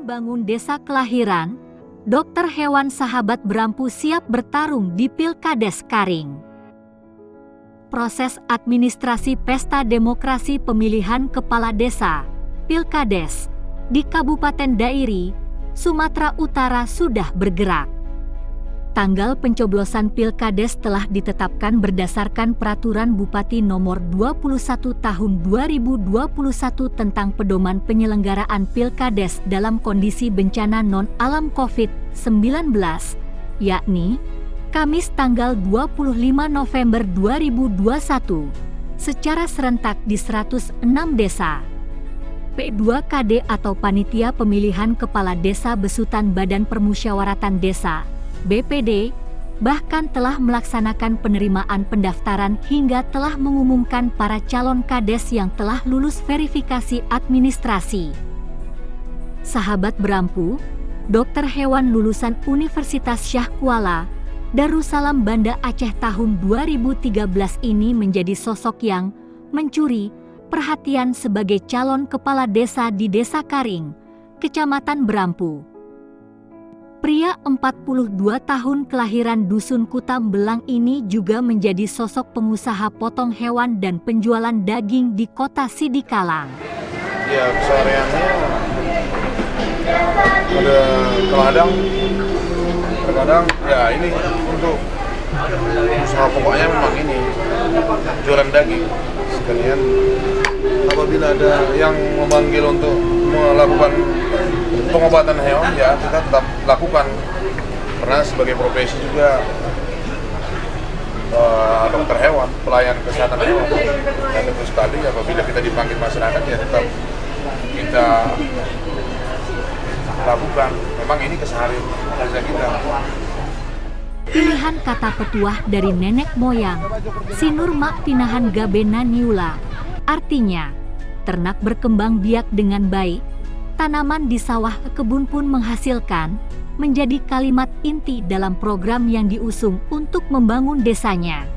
membangun desa kelahiran, dokter hewan sahabat Berampu siap bertarung di Pilkades Karing. Proses administrasi pesta demokrasi pemilihan kepala desa, Pilkades, di Kabupaten Dairi, Sumatera Utara sudah bergerak. Tanggal pencoblosan Pilkades telah ditetapkan berdasarkan Peraturan Bupati Nomor 21 Tahun 2021 tentang pedoman penyelenggaraan Pilkades dalam kondisi bencana non-alam COVID-19, yakni Kamis tanggal 25 November 2021, secara serentak di 106 desa. P2KD atau Panitia Pemilihan Kepala Desa Besutan Badan Permusyawaratan Desa BPD, bahkan telah melaksanakan penerimaan pendaftaran hingga telah mengumumkan para calon kades yang telah lulus verifikasi administrasi. Sahabat Berampu, dokter hewan lulusan Universitas Syah Kuala, Darussalam Banda Aceh tahun 2013 ini menjadi sosok yang mencuri perhatian sebagai calon kepala desa di Desa Karing, Kecamatan Berampu. Pria 42 tahun kelahiran Dusun Kutam Belang ini juga menjadi sosok pengusaha potong hewan dan penjualan daging di kota Sidikalang. Ya, kesehariannya ada kadang ya ini untuk usaha pokoknya memang ini jualan daging. Sekalian apabila ada yang memanggil untuk melakukan pengobatan hewan, ya kita tetap lakukan karena sebagai profesi juga dokter hewan, pelayan kesehatan hewan, dan tentu sekali apabila kita dipanggil masyarakat ya tetap kita lakukan. Memang ini keseharian kerja kita. Pilihan kata petuah dari nenek moyang, Sinur Mak Pinahan Gabena Niula, artinya ternak berkembang biak dengan baik, tanaman di sawah kebun pun menghasilkan, menjadi kalimat inti dalam program yang diusung untuk membangun desanya.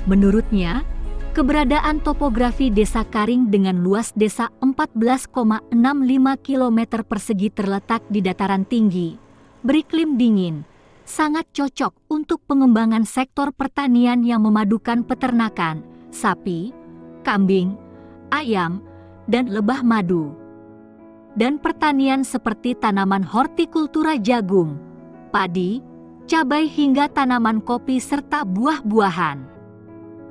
Menurutnya, keberadaan topografi Desa Karing dengan luas desa 14,65 km persegi terletak di dataran tinggi, beriklim dingin, sangat cocok untuk pengembangan sektor pertanian yang memadukan peternakan, sapi, kambing, ayam, dan lebah madu. Dan pertanian seperti tanaman hortikultura jagung, padi, cabai hingga tanaman kopi serta buah-buahan.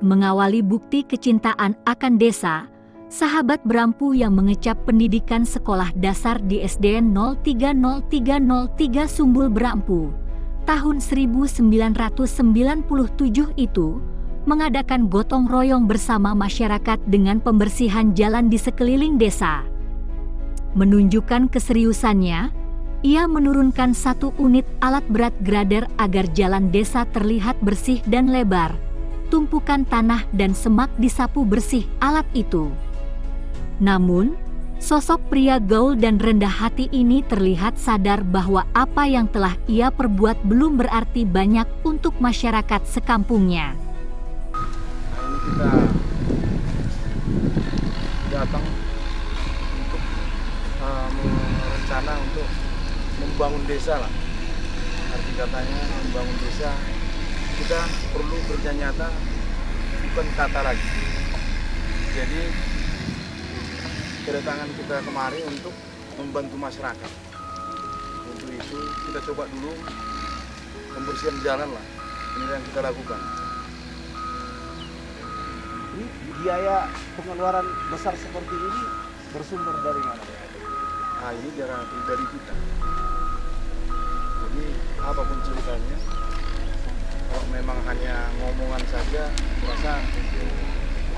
Mengawali bukti kecintaan akan desa, sahabat Berampu yang mengecap pendidikan sekolah dasar di SDN 030303 Sumbul Berampu tahun 1997 itu mengadakan gotong royong bersama masyarakat dengan pembersihan jalan di sekeliling desa. Menunjukkan keseriusannya, ia menurunkan 1 unit alat berat grader agar jalan desa terlihat bersih dan lebar. Tumpukan tanah dan semak disapu bersih alat itu. Namun, sosok pria gaul dan rendah hati ini terlihat sadar bahwa apa yang telah ia perbuat belum berarti banyak untuk masyarakat sekampungnya. Nah, ini kita datang untuk merencana untuk membangun desa lah. Arti katanya membangun desa, kita perlu kerja nyata, bukan kata lagi. Jadi kedatangan kita kemari untuk membantu masyarakat. Untuk itu kita coba dulu pembersihan jalan lah. Ini yang kita lakukan. Ini biaya pengeluaran besar seperti ini bersumber dari mana? Nah, ini dari pribadi kita. Jadi apapun ceritanya, kalau memang hanya ngomongan saja, merasa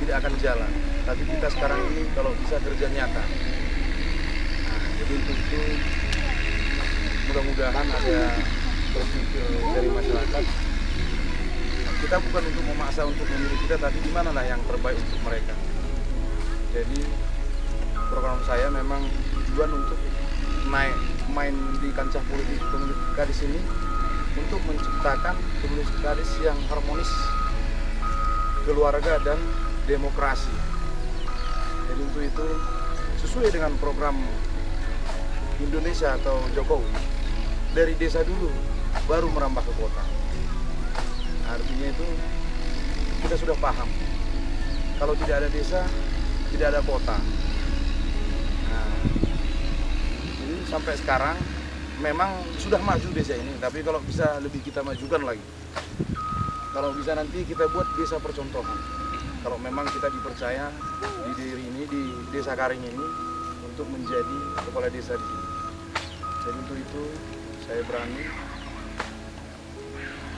tidak akan jalan. Tapi kita sekarang ini kalau bisa kerja nyata. Nah, jadi untuk itu mudah-mudahan ada berpikir dari masyarakat. Kita bukan untuk memaksa untuk memilih kita, tapi di manalah yang terbaik untuk mereka. Jadi program saya memang tujuan untuk main di kancah politik pemilih kadis ini untuk menciptakan pemilih kadis yang harmonis, keluarga dan demokrasi. Jadi untuk itu sesuai dengan program Indonesia atau Jokowi dari desa dulu baru merambah ke kota. Artinya itu kita sudah paham kalau tidak ada desa tidak ada kota. Nah, jadi sampai sekarang memang sudah maju desa ini, tapi kalau bisa lebih kita majukan lagi. Kalau bisa nanti kita buat desa percontohan. Kalau memang kita dipercaya di diri ini, di Desa Karing ini untuk menjadi kepala desa di sini. Jadi untuk itu saya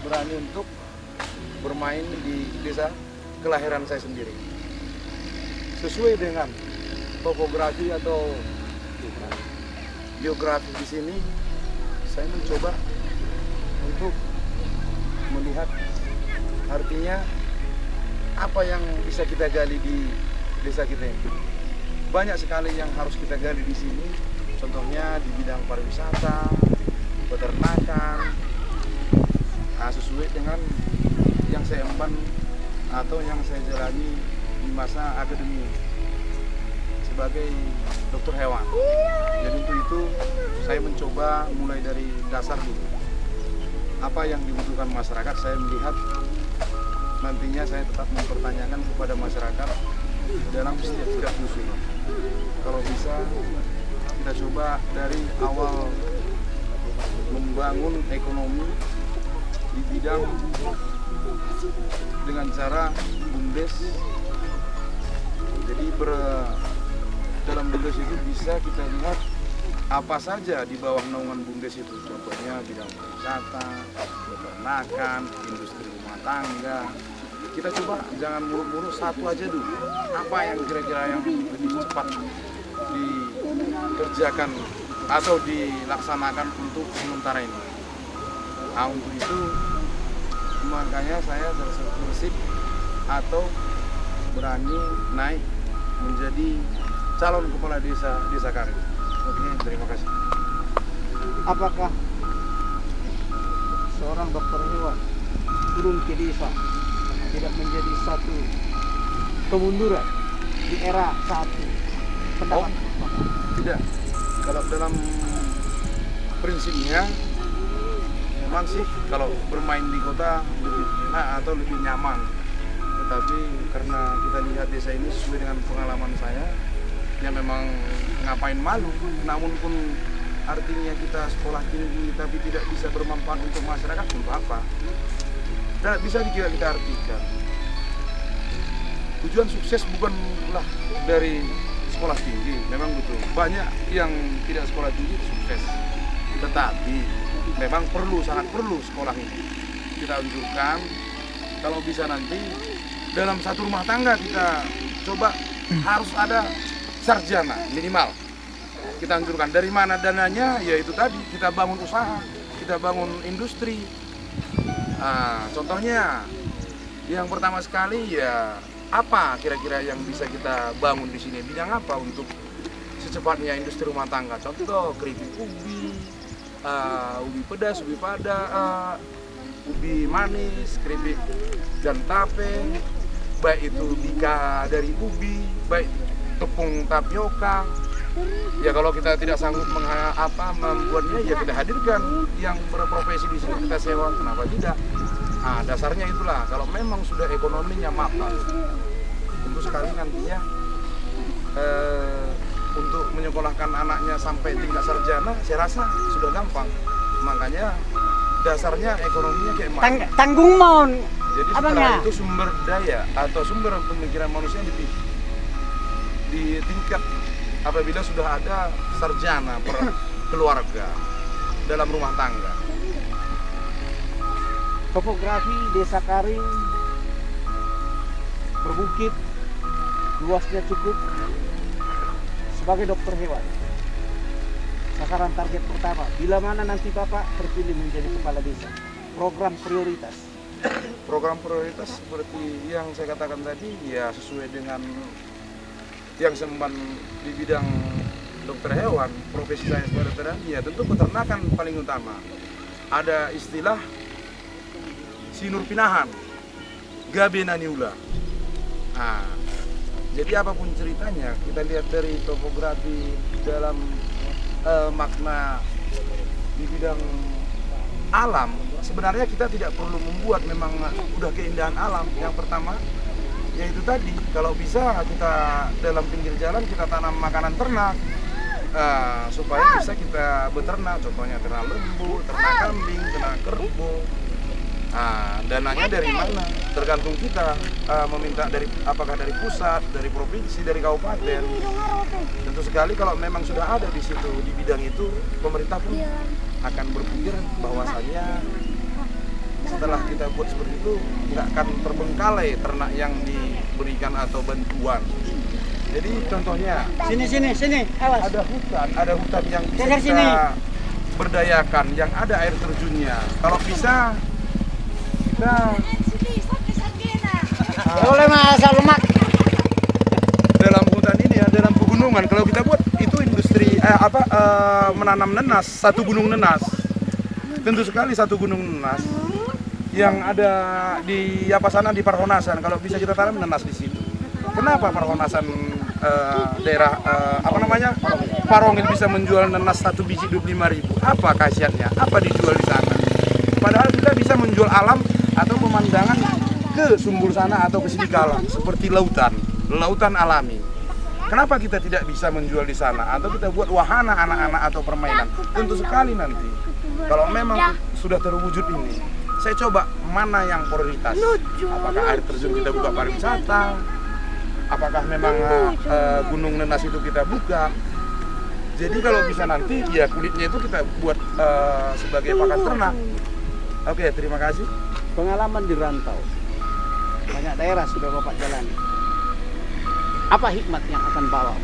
berani untuk bermain di desa kelahiran saya sendiri. Sesuai dengan topografi atau geografi di sini, saya mencoba untuk melihat artinya apa yang bisa kita gali di desa kita ini. Banyak sekali yang harus kita gali di sini. Contohnya di bidang pariwisata, peternakan, sesuai dengan yang saya emban atau yang saya jalani di masa akademi sebagai dokter hewan. Jadi untuk itu saya mencoba mulai dari dasar dulu. Apa yang dibutuhkan masyarakat, saya melihat nantinya saya tetap mempertanyakan kepada masyarakat dalam setiap dusun. Kalau bisa kita coba dari awal membangun ekonomi di bidang dengan cara BUMDes. Jadi dalam BUMDes itu bisa kita lihat apa saja di bawah naungan BUMDes itu. Contohnya bidang pariwisata, peternakan, industri rumah tangga. Kita coba jangan muluk-muluk satu aja dulu. Apa yang kira-kira yang lebih cepat dikerjakan atau dilaksanakan untuk sementara ini. Nah, untuk itu makanya saya bersik atau berani naik menjadi calon kepala desa Karing. Oke, terima kasih. Apakah seorang dokter hewan turun ke desa tidak menjadi satu kemunduran di era saat ini? Pendapat tidak. Kalau dalam prinsipnya memang sih kalau bermain di kota lebih enak atau lebih nyaman. Tetapi karena kita lihat desa ini sesuai dengan pengalaman saya, ya memang ngapain malu. Namun pun artinya kita sekolah tinggi tapi tidak bisa bermanfaat untuk masyarakat, untuk apa? Tidak bisa kita artikan. Tujuan sukses bukanlah dari sekolah tinggi, memang betul. Banyak yang tidak sekolah tinggi sukses. Tetapi memang sangat perlu sekolah ini. Kita anjurkan kalau bisa nanti dalam satu rumah tangga kita coba harus ada sarjana minimal. Kita anjurkan. Dari mana dananya? Ya itu tadi, kita bangun usaha, kita bangun industri. Contohnya yang pertama sekali ya apa kira-kira yang bisa kita bangun di sini? Bidang apa untuk secepatnya industri rumah tangga? Contoh keripik ubi, ubi pedas, ubi pada, ubi manis, keripik dan tape, baik itu bika dari ubi, baik tepung tapioka. Ya kalau kita tidak sanggup membuatnya, ya kita hadirkan yang berprofesi di sini, kita sewa, kenapa tidak? Nah, dasarnya itulah, kalau memang sudah ekonominya mapan, tentu sekali nantinya untuk menyekolahkan anaknya sampai tingkat sarjana, saya rasa sudah gampang. Makanya dasarnya ekonominya kayak mana? Tanggung mon. Jadi setelah itu sumber daya atau sumber pemikiran manusia lebih di tingkat apabila sudah ada sarjana per keluarga dalam rumah tangga. Topografi Desa Karing berbukit, luasnya cukup. Sebagai dokter hewan, sasaran target pertama, bila mana nanti Bapak terpilih menjadi kepala desa, program prioritas. Program prioritas seperti yang saya katakan tadi, ya sesuai dengan yang semban di bidang dokter hewan, profesi saya sebagai dokter hewan, ya tentu peternakan paling utama. Ada istilah sinur pinahan, gabenaniula. Jadi apapun ceritanya, kita lihat dari topografi dalam makna di bidang alam, sebenarnya kita tidak perlu membuat memang udah keindahan alam. Yang pertama yaitu tadi, kalau bisa kita dalam pinggir jalan kita tanam makanan ternak, supaya bisa kita beternak, contohnya ternak lembu, ternak kambing, ternak kerbau. Dananya dari mana? Tergantung kita meminta dari apakah dari pusat, dari provinsi, dari kabupaten. Tentu sekali kalau memang sudah ada di situ di bidang itu, pemerintah pun akan berpikir bahwasannya setelah kita buat seperti itu nggak akan terbengkalai ternak yang diberikan atau bantuan. Jadi contohnya Sini, awas. ada hutan yang bisa Geser kita sini. berdayakan, yang ada air terjunnya. Kalau bisa kita Boleh masa lemak. dalam hutan ini ya, dalam pegunungan, kalau kita buat itu industri menanam nenas, satu gunung nenas. Tentu sekali satu gunung nenas yang ada di sana di Parhonasan, kalau bisa kita tanam nenas di situ. Kenapa Parhonasan daerah Parongil bisa menjual nenas satu biji 25.000? Apa khasiatnya? Apa dijual di sana? Padahal kita bisa menjual alam atau pemandangan ke Sumbul sana atau ke Sidikalang seperti lautan alami. Kenapa kita tidak bisa menjual di sana atau kita buat wahana anak-anak atau permainan? Tentu sekali nanti kalau memang sudah terwujud ini, saya coba mana yang prioritas. Apakah air terjun kita buka pariwisata? Apakah memang gunung nenas itu kita buka? Jadi kalau bisa nanti ya kulitnya itu kita buat sebagai pakan ternak. Oke, terima kasih. Pengalaman di rantau, banyak daerah sudah Bapak jalani. Apa hikmat yang akan bawa?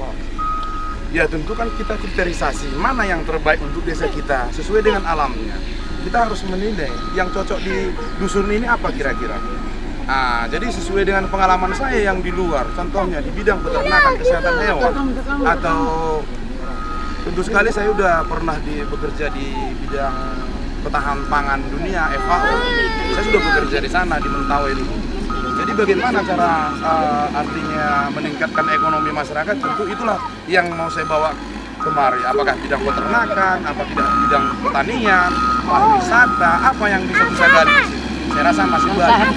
Ya tentu kan kita filterisasi mana yang terbaik untuk desa kita sesuai dengan alamnya. Kita harus menilai yang cocok di dusun ini apa kira-kira. Jadi sesuai dengan pengalaman saya yang di luar, contohnya di bidang peternakan kesehatan hewan, atau tentu sekali saya sudah pernah bekerja di bidang ketahanan pangan dunia FAO. Saya sudah bekerja di sana di Mentawai ini. Jadi bagaimana cara artinya meningkatkan ekonomi masyarakat, tentu itulah yang mau saya bawa kemari. Apakah bidang peternakan, apa bidang pertanian, pariwisata, apa yang bisa kita gali di sini. Saya rasa masih banyak.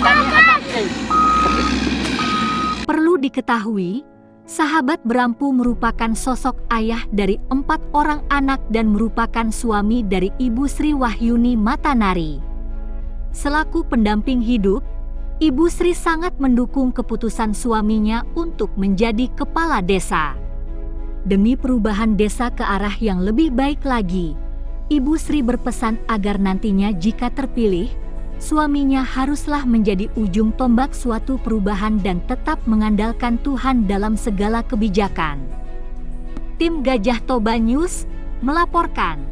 Perlu diketahui, sahabat Brampu merupakan sosok ayah dari 4 orang anak dan merupakan suami dari Ibu Sri Wahyuni Matanari. Selaku pendamping hidup, Ibu Sri sangat mendukung keputusan suaminya untuk menjadi kepala desa. Demi perubahan desa ke arah yang lebih baik lagi, Ibu Sri berpesan agar nantinya jika terpilih, suaminya haruslah menjadi ujung tombak suatu perubahan dan tetap mengandalkan Tuhan dalam segala kebijakan. Tim Gajah Toba News melaporkan.